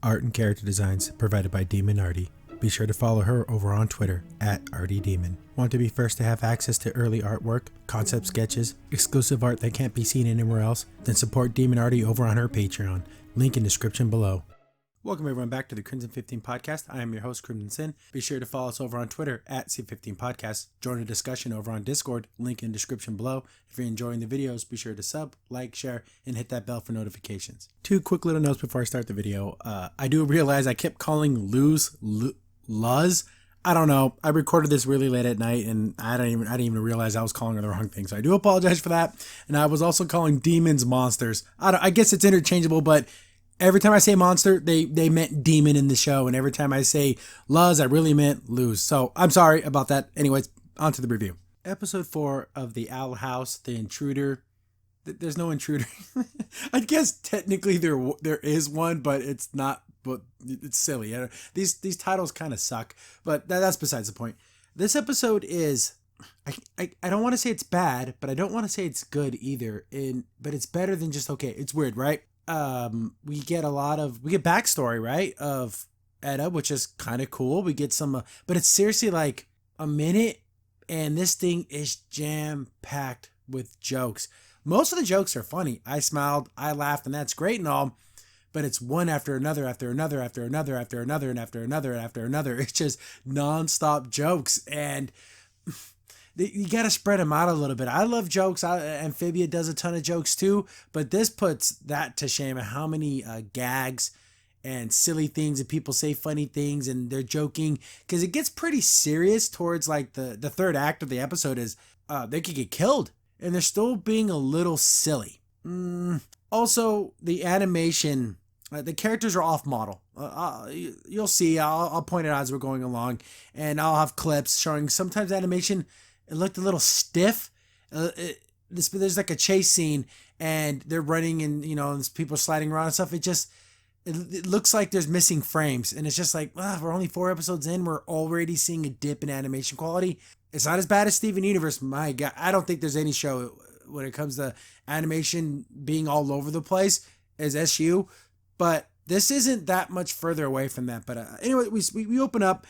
art and character designs provided by Demon Artie. Be sure to follow her over on Twitter at ArtieDemon. Want to be first to have access to early artwork, concept sketches, exclusive art that can't be seen anywhere else? Then support Demon Artie over on her Patreon. Link in description below. Welcome everyone back to the Crimson 15 Podcast. I am your host, Crimson Sin. Be sure to follow us over on Twitter at C15 Podcast. Join the discussion over on Discord, link in description below. If you're enjoying the videos, be sure to sub, like, share, and hit that bell for notifications. Two quick little notes before I start the video. I do realize I kept calling Luz. I don't know. I recorded this really late at night and I didn't even realize I was calling her the wrong thing. So I do apologize for that. And I was also calling demons monsters. I guess it's interchangeable, but every time I say monster, they meant demon in the show. And every time I say Luz, I really meant lose. So I'm sorry about that. Anyways, on to the review. Episode 4 of The Owl House, The Intruder. There's no intruder. I guess technically there is one, but it's not. But it's silly. These titles kind of suck. But that's besides the point. This episode is. I don't want to say it's bad, but I don't want to say it's good either. But it's better than just okay. It's weird, right? We get backstory, right, of Edda, which is kind of cool. We get some, but it's seriously like a minute, and this thing is jam-packed with jokes. Most of the jokes are funny. I smiled, I laughed, and that's great and all, but it's one after another, after another, after another, after another, and after another, and after another. It's just non-stop jokes, and you got to spread them out a little bit. I love jokes. Amphibia does a ton of jokes too, but this puts that to shame. How many gags and silly things and people say funny things and they're joking, because it gets pretty serious towards like the third act of the episode is they could get killed and they're still being a little silly. Also, the animation, the characters are off model. You'll see. I'll point it out as we're going along, and I'll have clips showing sometimes animation. It looked a little stiff. There's like a chase scene and they're running and, there's people sliding around and stuff. It looks like there's missing frames. And it's just like, we're only 4 episodes in. We're already seeing a dip in animation quality. It's not as bad as Steven Universe. My God, I don't think there's any show when it comes to animation being all over the place as SU. But this isn't that much further away from that. But anyway, we open up.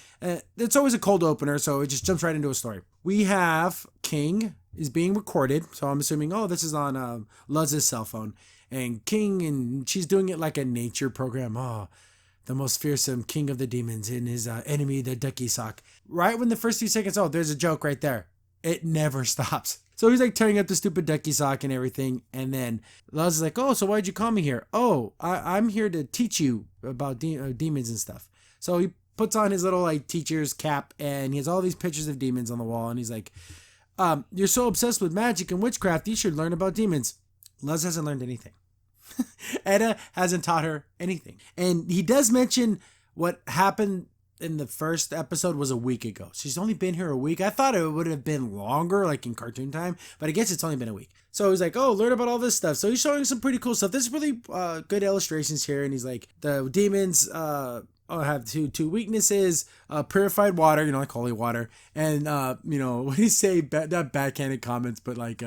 It's always a cold opener, so it just jumps right into a story. We have King is being recorded. So I'm assuming, this is on Luz's cell phone. And King, and she's doing it like a nature program. The most fearsome king of the demons and his enemy, the ducky sock. Right when the first few seconds, there's a joke right there. It never stops. So he's like tearing up the stupid ducky sock and everything. And then Luz is like, so why'd you call me here? I'm here to teach you about demons and stuff. So he puts on his little like teacher's cap and he has all these pictures of demons on the wall. And he's like, you're so obsessed with magic and witchcraft, you should learn about demons. Luz hasn't learned anything. Edda hasn't taught her anything. And he does mention what happened in the first episode was a week ago. She's only been here a week. I thought it would have been longer, like in cartoon time, but I guess it's only been a week. So he's like, learn about all this stuff. So he's showing some pretty cool stuff. There's really good illustrations here. And he's like, the demons have two weaknesses, purified water, like holy water. And, what do you say? Not backhanded comments, but like,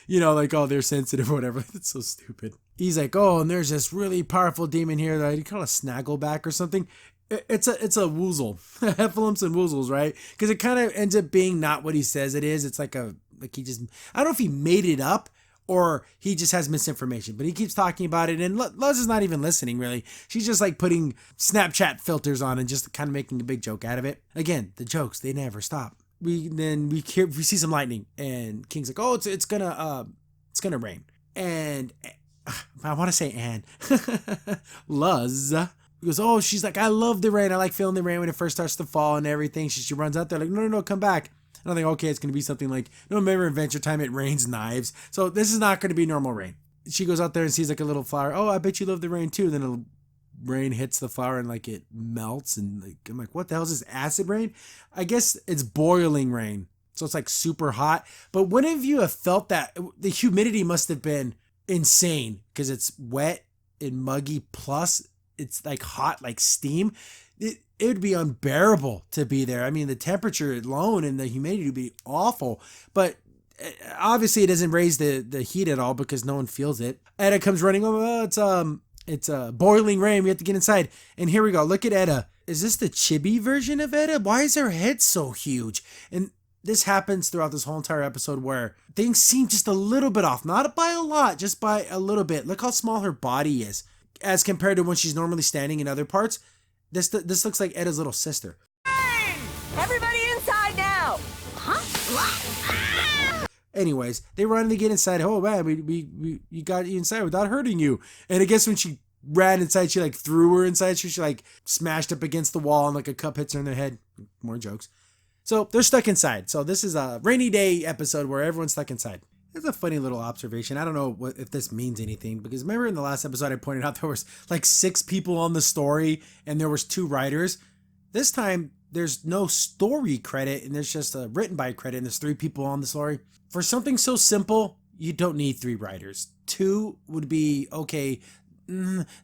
they're sensitive or whatever. It's so stupid. He's like, and there's this really powerful demon here that he call a snaggleback or something. It's a woozle, heffalumps and woozles, right? Because it kind of ends up being not what he says it is. It's like he just, I don't know if he made it up or he just has misinformation, but he keeps talking about it. And Luz is not even listening, really. She's just like putting Snapchat filters on and just kind of making a big joke out of it. Again, the jokes, they never stop. We see some lightning and King's like, it's gonna rain. And I want to say Luz. He goes, she's like, I love the rain. I like feeling the rain when it first starts to fall and everything. She runs out there like, no, come back. And I think, okay, it's going to be something like, remember Adventure Time, it rains knives. So this is not going to be normal rain. She goes out there and sees like a little flower. I bet you love the rain too. Then the rain hits the flower and like it melts. And like, I'm like, what the hell is this, acid rain? I guess it's boiling rain. So it's like super hot. But wouldn't of you have felt that? The humidity must have been insane because it's wet and muggy plus it's like hot, like steam. It would be unbearable to be there. I mean, the temperature alone and the humidity would be awful. But obviously, it doesn't raise the heat at all because no one feels it. Edda comes running over. It's a boiling rain. We have to get inside. And here we go. Look at Etta. Is this the chibi version of Etta? Why is her head so huge? And this happens throughout this whole entire episode where things seem just a little bit off. Not by a lot, just by a little bit. Look how small her body is as compared to when she's normally standing in other parts. This looks like Etta's little sister. Hey! Everybody inside now! Huh? Anyways, they run to get inside. Oh man, we got you inside without hurting you. And I guess when she ran inside, she like threw her inside. She like smashed up against the wall and like a cup hits her in the head. More jokes. So they're stuck inside. So this is a rainy day episode where everyone's stuck inside. It's a funny little observation. I don't know if this means anything, because remember in the last episode I pointed out there was like 6 people on the story and there was 2 writers. This time there's no story credit and there's just a written by credit and there's 3 people on the story. For something so simple, you don't need 3 writers. 2 would be okay.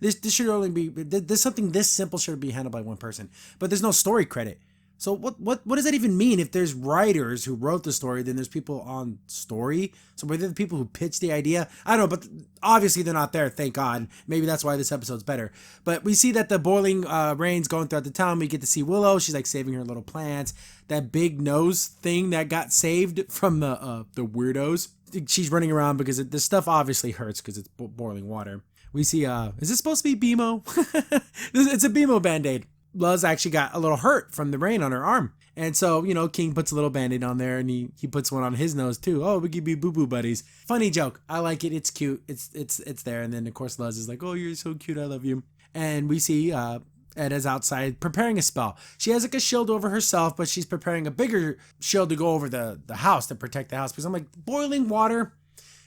This should only be this something this simple should be handled by 1 person. But there's no story credit. So what does that even mean? If there's writers who wrote the story, then there's people on story. So were they the people who pitched the idea? I don't know, but obviously they're not there, thank God. Maybe that's why this episode's better. But we see that the boiling rain's going throughout the town. We get to see Willow. She's like saving her little plants. That big nose thing that got saved from the weirdos. She's running around because this stuff obviously hurts because it's boiling water. We see, is this supposed to be BMO? It's a BMO Band-Aid. Luz actually got a little hurt from the rain on her arm. And so, King puts a little Band-Aid on there and he puts one on his nose too. Oh, we could be boo-boo buddies. Funny joke. I like it. It's cute. It's there. And then of course Luz is like, oh, you're so cute. I love you. And we see Edda's outside preparing a spell. She has like a shield over herself, but she's preparing a bigger shield to go over the house to protect the house. Because I'm like, boiling water,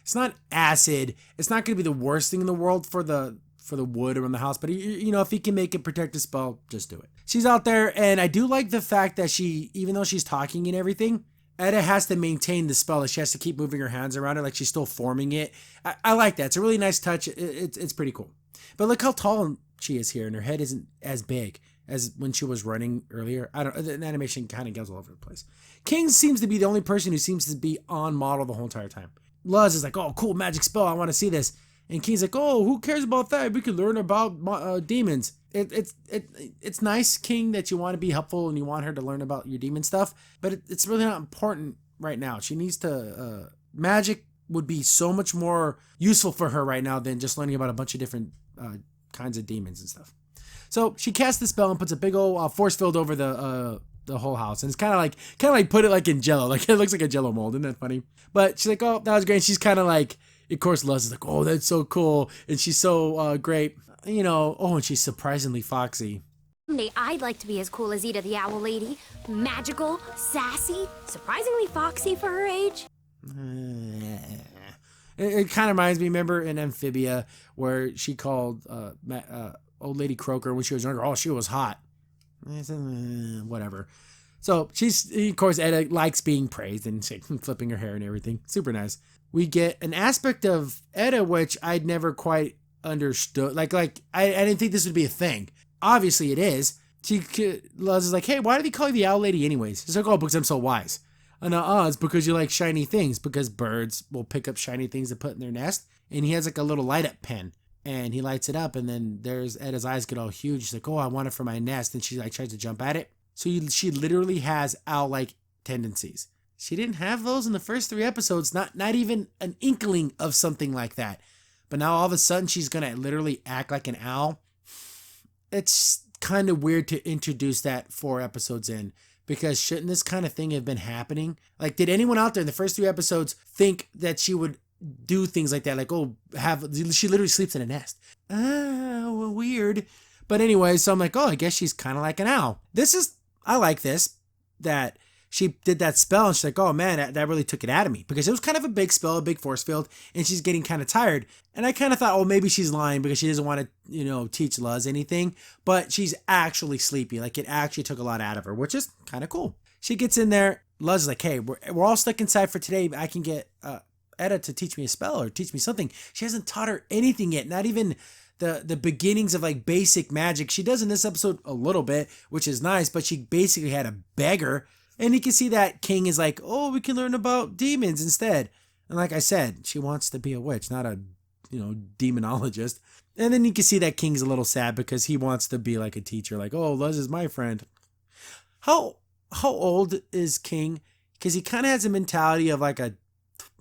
it's not acid. It's not going to be the worst thing in the world for the wood around the house, but if he can make it protect a spell, just do it. She's out there, and I do like the fact that she, even though she's talking and everything, Edda has to maintain the spell. She has to keep moving her hands around it like she's still forming it. I like that. It's a really nice touch. It's pretty cool. But look how tall she is here, and her head isn't as big as when she was running earlier. The animation kind of goes all over the place. King seems to be the only person who seems to be on model the whole entire time. Luz is like, oh, cool magic spell. I want to see this. And King's like, oh, who cares about that? We can learn about demons. It's nice, King, that you want to be helpful and you want her to learn about your demon stuff, but it's really not important right now. She needs to, magic would be so much more useful for her right now than just learning about a bunch of different kinds of demons and stuff. So she casts the spell and puts a big old force field over the whole house. And it's kind of like put it like in Jello. Like it looks like a Jello mold. Isn't that funny? But she's like, oh, that was great. And she's kind of like, of course, Luz is like, oh, that's so cool. And she's so great. And she's surprisingly foxy. Someday I'd like to be as cool as Eda the Owl Lady. Magical, sassy, surprisingly foxy for her age. It kind of reminds me, remember in Amphibia where she called old lady Croaker when she was younger, oh, she was hot. Whatever. So she's, of course, Edda likes being praised and flipping her hair and everything. Super nice. We get an aspect of Edda which I'd never quite understood. Like I didn't think this would be a thing. Obviously it is. Luz is like, hey, why did he call you the Owl Lady anyways? She's like, oh, because I'm so wise. And it's because you like shiny things, because birds will pick up shiny things to put in their nest. And he has like a little light up pen and he lights it up, and then there's Edda's eyes get all huge. She's like, oh, I want it for my nest. And she like tries to jump at it. So she literally has owl-like tendencies. She didn't have those in the first 3 episodes, not even an inkling of something like that. But now all of a sudden she's going to literally act like an owl. It's kind of weird to introduce that 4 episodes in, because shouldn't this kind of thing have been happening? Like, did anyone out there in the first 3 episodes think that she would do things like that? Like, she literally sleeps in a nest. Weird. But anyway, so I'm like, oh, I guess she's kind of like an owl. I like this, that she did that spell and she's like, oh man, that really took it out of me, because it was kind of a big spell, a big force field, and she's getting kind of tired. And I kind of thought, oh, maybe she's lying because she doesn't want to, teach Luz anything, but she's actually sleepy. Like it actually took a lot out of her, which is kind of cool. She gets in there. Luz is like, hey, we're all stuck inside for today. I can get Edda to teach me a spell or teach me something. She hasn't taught her anything yet, not even the beginnings of like basic magic. She does in this episode a little bit, which is nice, but she basically had to beg her. And you can see that King is like, oh, we can learn about demons instead. And like I said, she wants to be a witch, not a demonologist. And then you can see that King's a little sad because he wants to be like a teacher, like, oh, Luz is my friend. How old is King? Because he kind of has a mentality of like a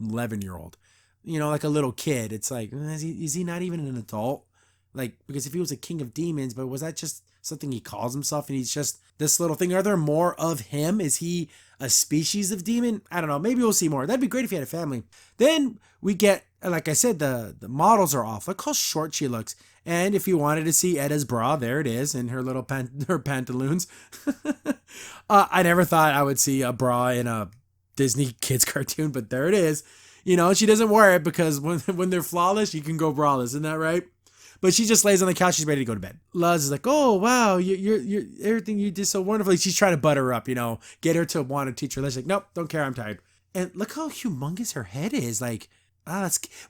11-year-old, like a little kid. It's like, is he not even an adult? Like, because if he was a king of demons, but was that just something he calls himself and he's just this little thing? Are there more of him? Is he a species of demon? I don't know. Maybe we'll see more. That'd be great if he had a family. Then we get, like I said, the models are off. Look how short she looks. And if you wanted to see Edda's bra, there it is in her little her pantaloons. I never thought I would see a bra in a Disney kids cartoon, but there it is. She doesn't wear it because when they're flawless, you can go braless. Isn't that right? But she just lays on the couch. She's ready to go to bed. Luz is like, oh, wow, you're everything you did so wonderfully. She's trying to butter her up, get her to want to teach her. She's like, nope, don't care. I'm tired. And look how humongous her head is. Like,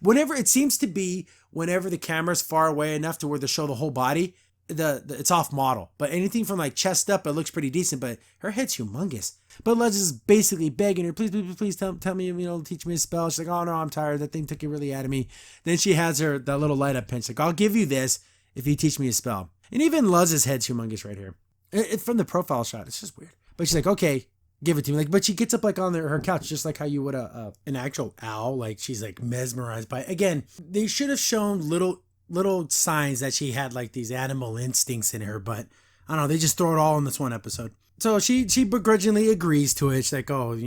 whenever it seems to be, whenever the camera's far away enough to where they show the whole body, it's off model. But anything from like chest up, it looks pretty decent. But her head's humongous. But Luz is basically begging her, please tell me, teach me a spell. She's like, oh no, I'm tired. That thing took it really out of me. Then she has her that little light up pen. She's like, I'll give you this if you teach me a spell. And even Luz's head's humongous right here. It's from the profile shot. It's just weird. But she's like, okay, give it to me. Like, but she gets up like on her couch, just like how you would an actual owl. Like she's like mesmerized by it. Again, they should have shown little signs that she had like these animal instincts in her, but I don't know. They just throw it all in this one episode. So she begrudgingly agrees to it. She's like, oh,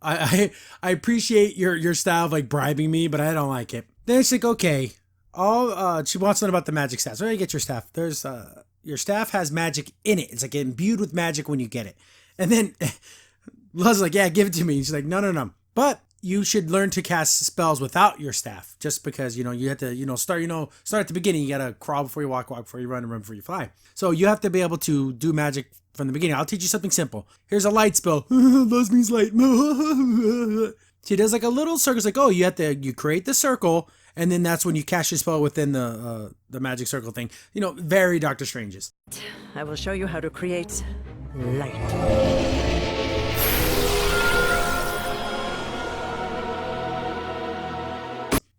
I appreciate your style of like bribing me, but I don't like it. Then she's like, okay, she wants to know about the magic staff. So where do you get your staff? There's your staff has magic in it. It's like imbued with magic when you get it. And then Luz is like, yeah, give it to me. And she's like, no. But you should learn to cast spells without your staff, just because, you have to, start at the beginning. You got to crawl before you walk before you run, and run before you fly. So you have to be able to do magic from the beginning. I'll teach you something simple. Here's a light spell. Luz means light. She does like a little circle. It's like, oh, you create the circle, and then that's when you cast your spell within the magic circle thing. Very Doctor Strange's. I will show you how to create light.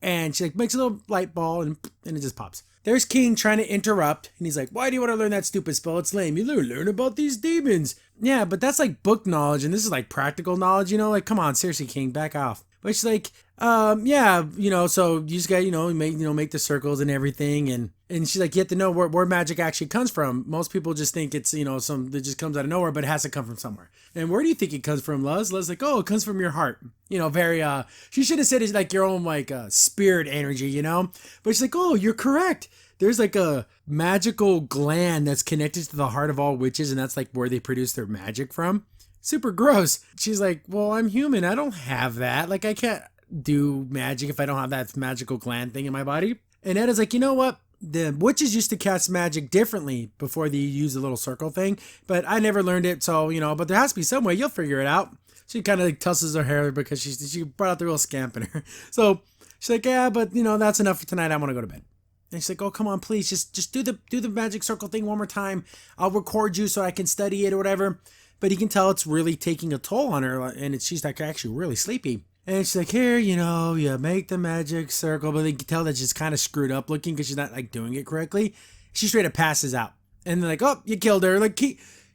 And she like makes a little light ball and it just pops. There's King trying to interrupt. And he's like, why do you want to learn that stupid spell? It's lame. You learn about these demons. Yeah, but that's like book knowledge. And this is like practical knowledge, like, come on, seriously, King, back off. But she's like, yeah, so you just got, make the circles and everything. And she's like, you have to know where magic actually comes from. Most people just think it's, that just comes out of nowhere, but it has to come from somewhere. And where do you think it comes from, Luz? Luz's like, oh, it comes from your heart. Very, she should have said it's like your own, like, spirit energy, But she's like, oh, you're correct. There's like a magical gland that's connected to the heart of all witches. And that's like where they produce their magic from. Super gross. She's like, well, I'm human. I don't have that. Like, I can't do magic if I don't have that magical gland thing in my body. And Edda's like, you know what? The witches used to cast magic differently before they used the little circle thing, but I never learned it. So, but there has to be some way. You'll figure it out. She kind of like tusses her hair because she brought out the real scamp in her. So she's like, yeah, but that's enough for tonight. I want to go to bed. And she's like, oh, come on, please. Just do the magic circle thing one more time. I'll record you so I can study it or whatever. But you can tell it's really taking a toll on her, and she's like actually really sleepy. And she's like, here, you make the magic circle, but you can tell that she's kind of screwed up looking because she's not like doing it correctly. She straight up passes out. And they're like, oh, you killed her. Like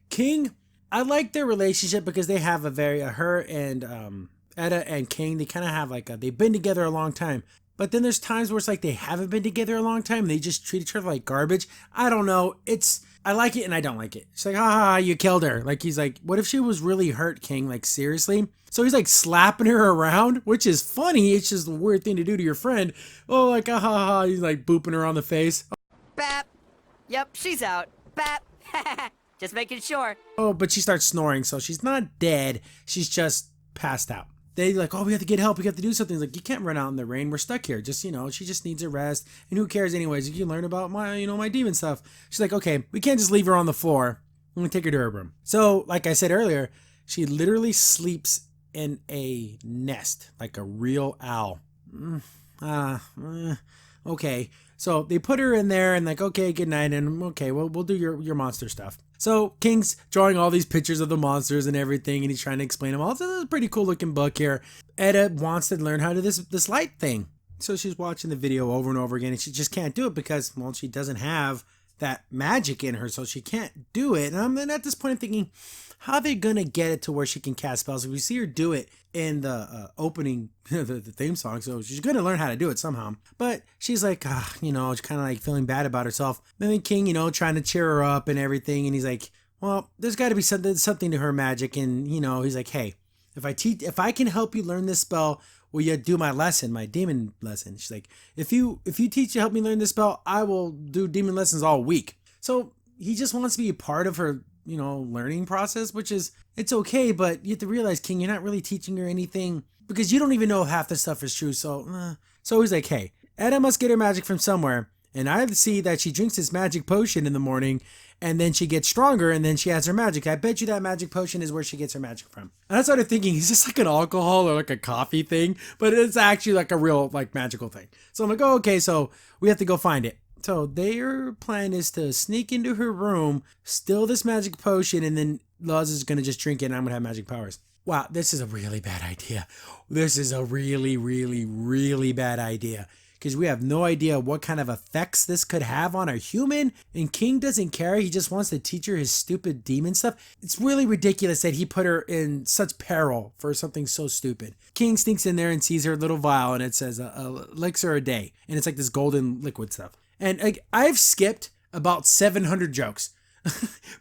King, I like their relationship because they have her and Edda and King, they kind of have like they've been together a long time. But then there's times where it's like they haven't been together a long time. And they just treat each other like garbage. I don't know. I like it and I don't like it. She's like, you killed her. Like, he's like, what if she was really hurt, King? Like, seriously? So he's like slapping her around, which is funny. It's just a weird thing to do to your friend. Oh, like, He's like booping her on the face. Bap. Yep, she's out. Bap. Just making sure. Oh, but she starts snoring. So she's not dead. She's just passed out. They like, oh, we have to get help. We have to do something. He's like, you can't run out in the rain. We're stuck here. Just, she just needs a rest. And who cares anyways? You can learn about my, my demon stuff. She's like, okay, we can't just leave her on the floor. I'm going to take her to her room. So, like I said earlier, she literally sleeps in a nest, like a real owl. Okay. So they put her in there and like, okay, good night. And okay, well, we'll do your monster stuff. So King's drawing all these pictures of the monsters and everything, and he's trying to explain them all. It's a pretty cool looking book here. Edda wants to learn how to do this light thing. So she's watching the video over and over again, and she just can't do it because, well, she doesn't have that magic in her, so she can't do it. And I'm then at this point I'm thinking, how are they gonna get it to where she can cast spells? If we see her do it in the opening, the theme song, so she's gonna learn how to do it somehow. But she's like, she's kind of like feeling bad about herself. And then King, trying to cheer her up and everything, and he's like, well, there's got to be something to her magic, and he's like, hey, if I can help you learn this spell, will you do my lesson, my demon lesson? She's like, if you help me learn this spell, I will do demon lessons all week. So he just wants to be a part of her, learning process, which is, it's okay, but you have to realize, King, you're not really teaching her anything because you don't even know if half the stuff is true. So he's like, hey, Etta must get her magic from somewhere. And I see that she drinks this magic potion in the morning, and then she gets stronger, and then she has her magic. I bet you that magic potion is where she gets her magic from. And I started thinking, is this like an alcohol or like a coffee thing? But it's actually like a real like magical thing. So I'm like, oh, okay, so we have to go find it. So their plan is to sneak into her room, steal this magic potion, and then Luz is going to just drink it, and I'm going to have magic powers. Wow, this is a really bad idea. This is a really, really, really bad idea. Because we have no idea what kind of effects this could have on a human. And King doesn't care. He just wants to teach her his stupid demon stuff. It's really ridiculous that he put her in such peril for something so stupid. King sneaks in there and sees her little vial, and it says elixir a day. And it's like this golden liquid stuff. And I've skipped about 700 jokes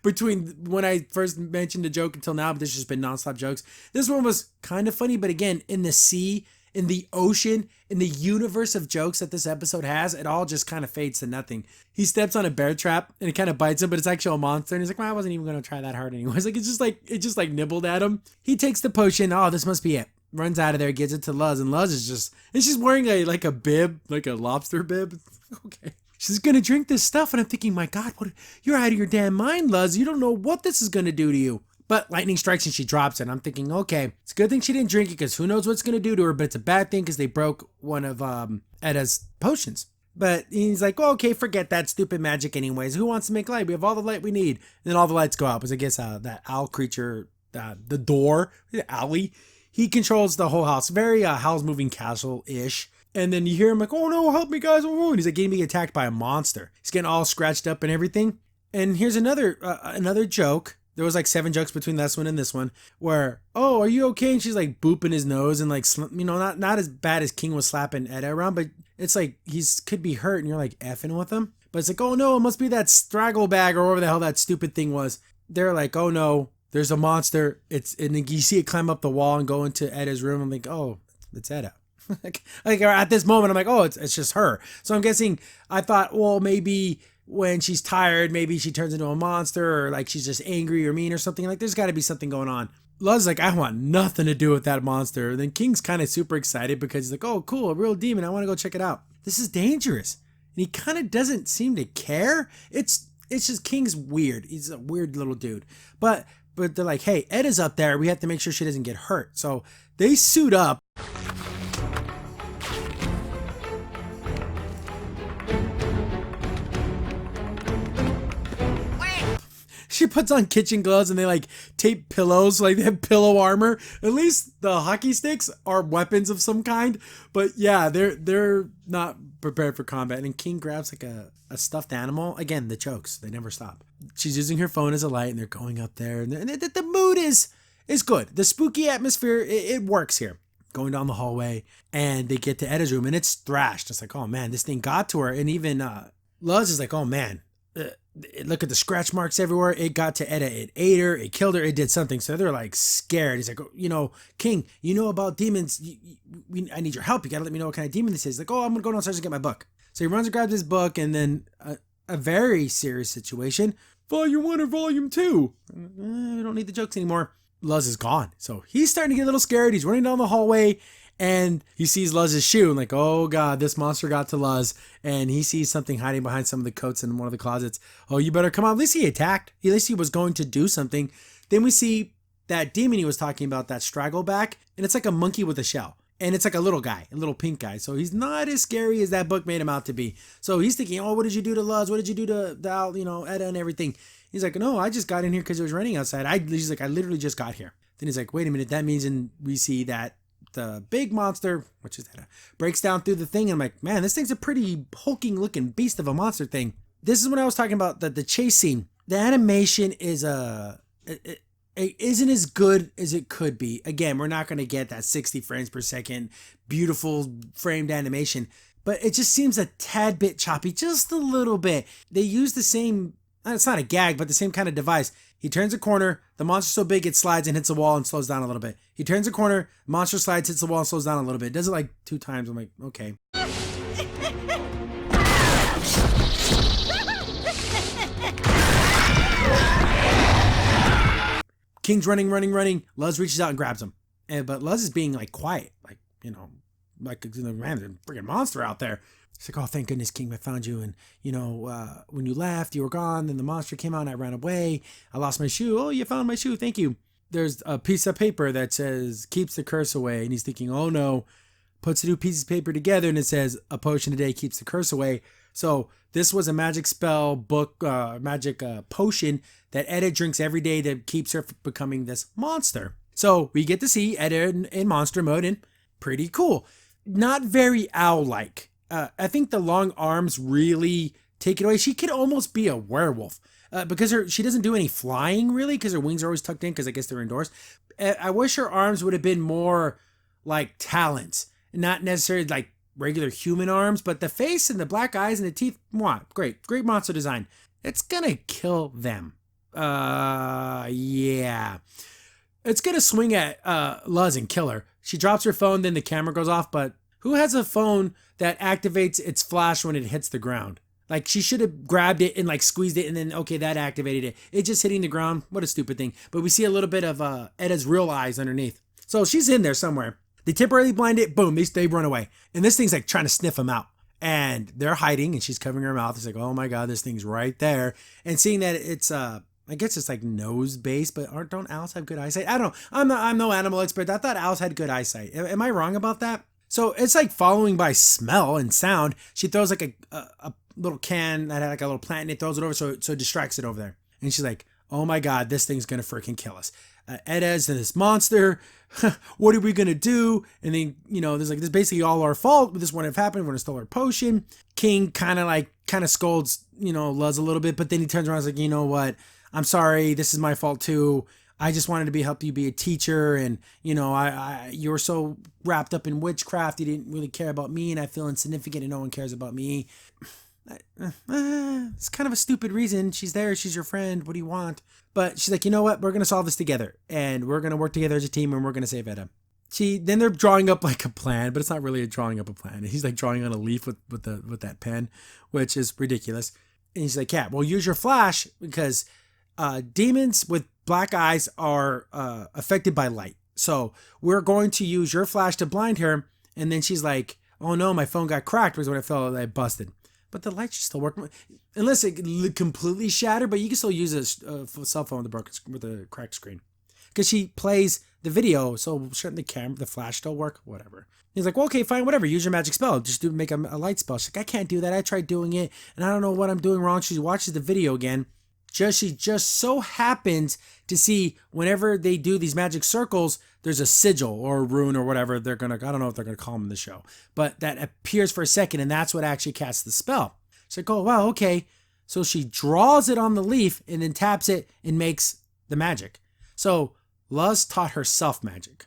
between when I first mentioned the joke until now, but there's just been nonstop jokes. This one was kind of funny, but again, in the sea, in the ocean, in the universe of jokes that this episode has, it all just kind of fades to nothing. He steps on a bear trap and it kind of bites him, but it's actually a monster. And he's like, well, I wasn't even going to try that hard anyways. Like, it just nibbled at him. He takes the potion. Oh, this must be it. Runs out of there, gives it to Luz, and Luz is she's wearing a bib, like a lobster bib. Okay. She's going to drink this stuff. And I'm thinking, my God, you're out of your damn mind, Luz. You don't know what this is going to do to you. But lightning strikes and she drops it. I'm thinking, okay, it's a good thing she didn't drink it because who knows what's going to do to her, but it's a bad thing because they broke one of Etta's potions. But he's like, well, okay, forget that stupid magic anyways. Who wants to make light? We have all the light we need. And then all the lights go out because I guess that owl creature, the door, the alley, he controls the whole house. Very Howl's Moving Castle-ish. And then you hear him like, oh no, help me guys. Oh, and he's like getting being attacked by a monster. He's getting all scratched up and everything. And here's another joke. There was like 7 jokes between this one and this one where, oh, are you okay? And she's like booping his nose and like, not as bad as King was slapping Etta around, but it's like could be hurt and you're like effing with him. But it's like, oh no, it must be that straggle bag or whatever the hell that stupid thing was. They're like, oh no, there's a monster. And you see it climb up the wall and go into Etta's room. I'm like, oh, it's Etta. like at this moment, I'm like, oh, it's just her. So I'm guessing, I thought, well, maybe when she's tired, maybe she turns into a monster or like she's just angry or mean or something. Like there's got to be something going on. Luz's like, I want nothing to do with that monster. And then King's kind of super excited because he's like, oh, cool, a real demon. I want to go check it out. This is dangerous. And he kind of doesn't seem to care. It's just King's weird. He's a weird little dude. But they're like, hey, Etta's up there. We have to make sure she doesn't get hurt. So they suit up. She puts on kitchen gloves and they like tape pillows, like they have pillow armor. At least the hockey sticks are weapons of some kind. But yeah, they're not prepared for combat. And King grabs like a stuffed animal. Again, the jokes, they never stop. She's using her phone as a light and they're going up there. And the mood is good. The spooky atmosphere, it works here. Going down the hallway and they get to Etta's room and it's thrashed. It's like, oh man, this thing got to her. And even Luz is like, oh man. Look at the scratch marks everywhere. It got to Etta. It ate her. It killed her. It did something. So they're like scared. He's like, King, you know about demons. I need your help. You got to let me know what kind of demon this is. Like, oh, I'm going to go downstairs and get my book. So he runs and grabs his book and then a very serious situation. Volume 1 or Volume 2. We don't need the jokes anymore. Luz is gone. So he's starting to get a little scared. He's running down the hallway. And he sees Luz's shoe and like, oh God, this monster got to Luz. And he sees something hiding behind some of the coats in one of the closets. Oh, you better come on. At least he attacked. At least he was going to do something. Then we see that demon he was talking about, that straggleback. And it's like a monkey with a shell. And it's like a little guy, a little pink guy. So he's not as scary as that book made him out to be. So he's thinking, oh, what did you do to Luz? What did you do to Etta and everything? He's like, no, I just got in here because it was raining outside. He's like, I literally just got here. Then he's like, wait a minute. That means we see that the big monster, which is Etta, breaks down through the thing. And I'm like, man, this thing's a pretty hulking looking beast of a monster thing. This is when I was talking about the chase scene. The animation is it isn't as good as it could be. Again, we're not going to get that 60 frames per second, beautiful framed animation, but it just seems a tad bit choppy, just a little bit. They use the same, it's not a gag, but the same kind of device. He turns a corner, the monster's so big it slides and hits the wall and slows down a little bit. He turns a corner, monster slides, hits the wall and slows down a little bit. Does it like 2 times. I'm like, okay. King's running. Luz reaches out and grabs him. But Luz is being like quiet. Like, man, there's a freaking monster out there. It's like, oh, thank goodness, King, I found you. And, when you left, you were gone. Then the monster came out and I ran away. I lost my shoe. Oh, you found my shoe. Thank you. There's a piece of paper that says, keeps the curse away. And he's thinking, oh no, puts the 2 pieces of paper together and it says, a potion a day keeps the curse away. So this was a magic spell book, magic potion that Etta drinks every day that keeps her from becoming this monster. So we get to see Etta in monster mode, and pretty cool. Not very owl-like. I think the long arms really take it away. She could almost be a werewolf because she doesn't do any flying really because her wings are always tucked in because I guess they're indoors. I wish her arms would have been more like talons, not necessarily like regular human arms, but the face and the black eyes and the teeth, great monster design. It's gonna kill them. Yeah. It's gonna swing at Luz and kill her. She drops her phone, then the camera goes off, but who has a phone that activates its flash when it hits the ground? Like, she should have grabbed it and like squeezed it and then, okay, that activated it. It's just hitting the ground. What a stupid thing. But we see a little bit of Etta's real eyes underneath. So she's in there somewhere. They temporarily blind it, boom, they run away. And this thing's like trying to sniff them out. And they're hiding and she's covering her mouth. It's like, oh my God, this thing's right there. And seeing that it's, I guess it's like nose based, but don't owls have good eyesight? I don't know. I'm no animal expert. I thought owls had good eyesight. Am I wrong about that? So it's like following by smell and sound. She throws like a little can that had like a little plant and it throws it over so it distracts it over there. And she's like, oh my God, this thing's going to freaking kill us. Etta's this monster. What are we going to do? And then, there's like, this is basically all our fault. This wouldn't have happened. We're going to steal our potion. King kind of scolds, Luz a little bit, but then he turns around and is like, you know what? I'm sorry. This is my fault too. I just wanted to help you be a teacher. And, you were so wrapped up in witchcraft. You didn't really care about me. And I feel insignificant and no one cares about me. It's kind of a stupid reason. She's there. She's your friend. What do you want? But she's like, you know what? We're going to solve this together. And we're going to work together as a team and we're going to save Etta. Then they're drawing up like a plan, but it's not really a drawing up a plan. He's like drawing on a leaf with that pen, which is ridiculous. And he's like, yeah, well, use your flash because demons with black eyes are affected by light. So we're going to use your flash to blind her. And then she's like, oh no, my phone got cracked was when I felt I busted. But the light should still work. Unless it completely shattered, but you can still use a cell phone with a cracked screen. Because she plays the video, so shouldn't the flash still work? Whatever. He's like, well, okay, fine, whatever. Use your magic spell. Just make a light spell. She's like, I can't do that. I tried doing it, and I don't know what I'm doing wrong. She watches the video again. She just so happens to see whenever they do these magic circles, there's a sigil or a rune or whatever I don't know if they're gonna call them in the show, but that appears for a second, and that's what actually casts the spell. She's like, oh wow, okay. So she draws it on the leaf and then taps it and makes the magic. So Luz taught herself magic.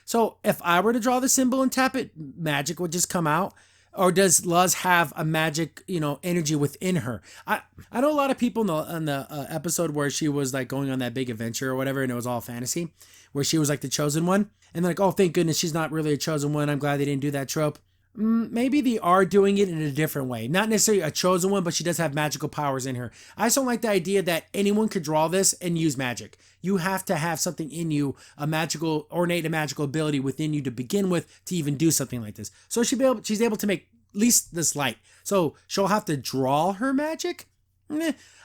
So if I were to draw the symbol and tap it, magic would just come out. Or does Luz have a magic, energy within her? I know a lot of people in the episode where she was like going on that big adventure or whatever, and it was all fantasy, where she was like the chosen one. And they're like, oh, thank goodness she's not really a chosen one. I'm glad they didn't do that trope. Maybe they are doing it in a different way. Not necessarily a chosen one, but she does have magical powers in her. I just don't like the idea that anyone could draw this and use magic. You have to have something in you, a magical ability within you to begin with to even do something like this. So she's able to make at least this light. So she'll have to draw her magic.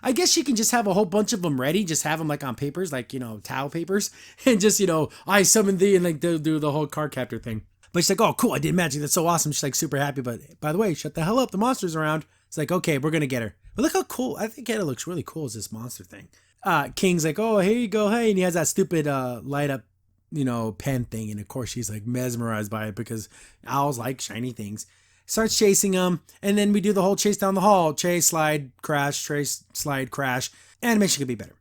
I guess she can just have a whole bunch of them ready. Just have them like on papers, like, towel papers. And just, I summon thee and like do the whole card captor thing. But she's like, oh, cool, I did magic. That's so awesome. She's like super happy. But by the way, shut the hell up. The monster's around. It's like, okay, we're going to get her. But look how cool. I think Etta looks really cool as this monster thing. King's like, oh, here you go, hey, and he has that stupid light up, pen thing, and of course she's like mesmerized by it because owls like shiny things. Starts chasing him, and then we do the whole chase down the hall. Chase, slide, crash, chase, slide, crash. Animation could be better.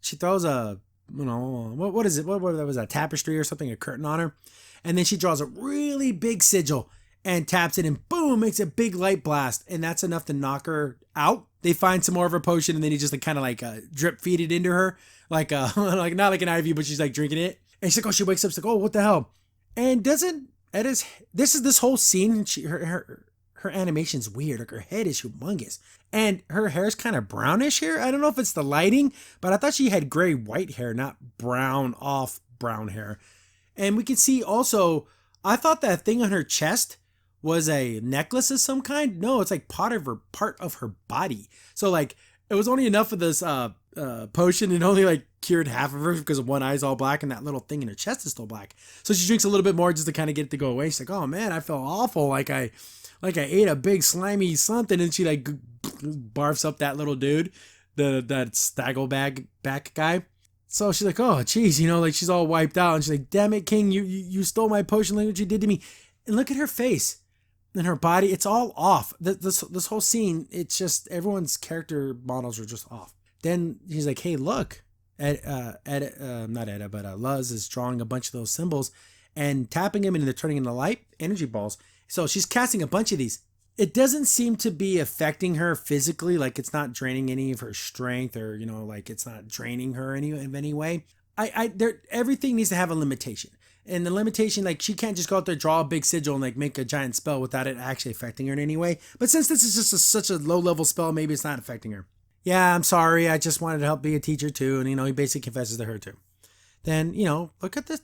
She throws a, what is it? What was that, tapestry or something, a curtain on her? And then she draws a really big sigil and taps it, and boom, makes a big light blast. And that's enough to knock her out. They find some more of her potion, and then he just kind of drip feed it into her. Like like not like an IV, but she's like drinking it. And she's like, oh, she wakes up, she's like, oh, what the hell? And this whole scene, her animation's weird. Like her head is humongous. And her hair's kind of brownish here. I don't know if it's the lighting, but I thought she had gray white hair, not brown off brown hair. And we can see also, I thought that thing on her chest was a necklace of some kind. No, it's like part of her body. So like it was only enough of this potion and only like cured half of her because one eye's all black and that little thing in her chest is still black. So she drinks a little bit more just to kind of get it to go away. She's like, oh man, I feel awful. Like I ate a big slimy something, and she like barfs up that little dude, that staggle back guy. So she's like, oh geez, like she's all wiped out, and she's like, damn it, King, you stole my potion. Look what you did to me. And look at her face and her body. It's all off. This whole scene, it's just everyone's character models are just off. Then he's like, hey, look, Luz is drawing a bunch of those symbols and tapping them, and they're turning into light energy balls. So she's casting a bunch of these. It doesn't seem to be affecting her physically, like it's not draining any of her strength, or like it's not draining her in any way. Everything needs to have a limitation, and the limitation, like she can't just go out there, draw a big sigil, and like make a giant spell without it actually affecting her in any way. But since this is just such a low level spell, maybe it's not affecting her. Yeah, I'm sorry. I just wanted to help be a teacher too, and he basically confesses to her too. Then look at this.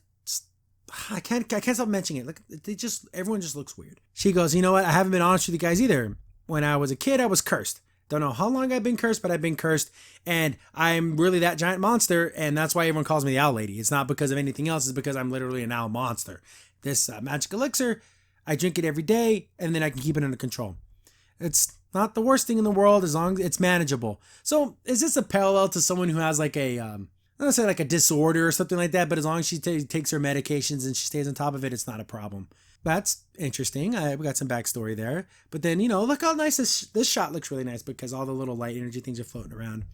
I can't stop mentioning it. Look, everyone just looks weird. She goes, you know what? I haven't been honest with you guys either. When I was a kid, I was cursed. Don't know how long I've been cursed, but I've been cursed, and I'm really that giant monster, and that's why everyone calls me the Owl Lady. It's not because of anything else. It's because I'm literally an owl monster. This magic elixir, I drink it every day, and then I can keep it under control. It's not the worst thing in the world as long as it's manageable. So is this a parallel to someone who has like a, I'm not saying like a disorder or something like that, but as long as she takes her medications and she stays on top of it, it's not a problem. That's interesting. We got some backstory there. But then, look how nice this shot looks really nice because all the little light energy things are floating around.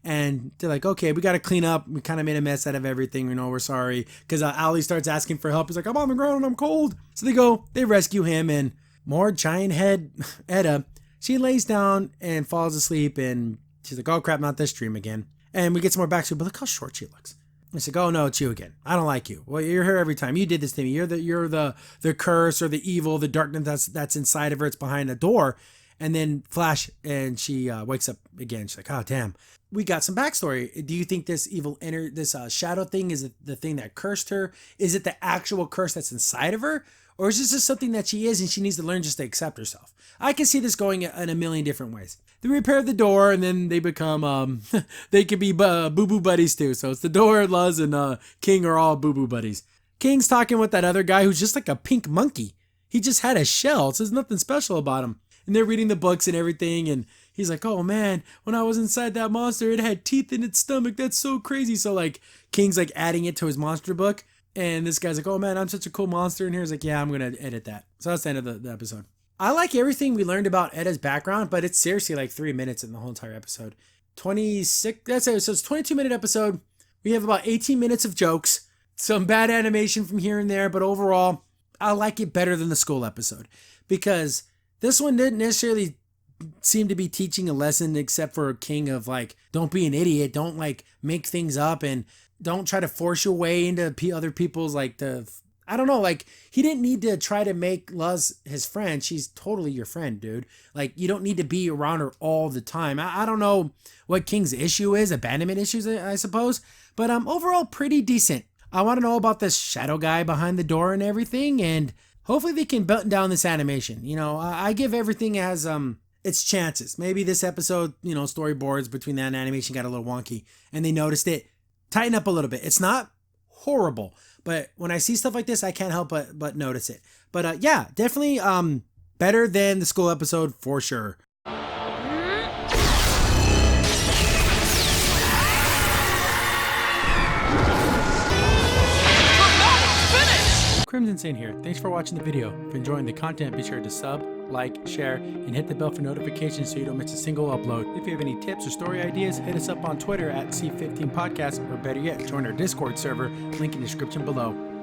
And they're like, okay, we got to clean up. We kind of made a mess out of everything. We're sorry. Because Owlie starts asking for help. He's like, I'm on the ground and I'm cold. So they rescue him, and more giant head Etta, she lays down and falls asleep, and she's like, oh crap, not this dream again. And we get some more backstory, but look how short she looks. And she's like, oh no, it's you again. I don't like you. Well, you're here every time. You did this to me. You're the curse or the evil, the darkness that's inside of her. It's behind the door. And then flash, and she wakes up again. She's like, oh damn. We got some backstory. Do you think this this shadow thing is the thing that cursed her? Is it the actual curse that's inside of her? Or is this just something that she is and she needs to learn just to accept herself? I can see this going in a million different ways. They repair the door, and then they become, they could be boo-boo buddies too. So it's the door, Luz, and King are all boo-boo buddies. King's talking with that other guy who's just like a pink monkey. He just had a shell, so there's nothing special about him. And they're reading the books and everything, and he's like, oh man, when I was inside that monster, it had teeth in its stomach. That's so crazy. So like, King's like adding it to his monster book. And this guy's like, oh man, I'm such a cool monster in here. He's like, yeah, I'm going to edit that. So that's the end of the episode. I like everything we learned about Etta's background, but it's seriously like 3 minutes in the whole entire episode. 26, that's it. So it's a 22-minute episode. We have about 18 minutes of jokes, some bad animation from here and there, but overall, I like it better than the school episode because this one didn't necessarily seem to be teaching a lesson except for King of like, don't be an idiot. Don't like make things up, and don't try to force your way into other people's like I don't know, like he didn't need to try to make Luz his friend. She's totally your friend, dude. Like you don't need to be around her all the time. I don't know what King's issue is, abandonment issues, I suppose, but overall pretty decent. I want to know about this shadow guy behind the door and everything, and hopefully they can button down this animation. I give everything as its chances. Maybe this episode, storyboards between that and animation got a little wonky and they noticed it. Tighten up a little bit. It's not horrible, but when I see stuff like this, I can't help but notice it. But yeah, definitely Better than the school episode for sure. Crimson Saint here. Thanks for watching the video. If you're enjoying the content, be sure to sub, like, share, and hit the bell for notifications so you don't miss a single upload. If you have any tips or story ideas, hit us up on Twitter at C15Podcast, or better yet, join our Discord server, link in the description below.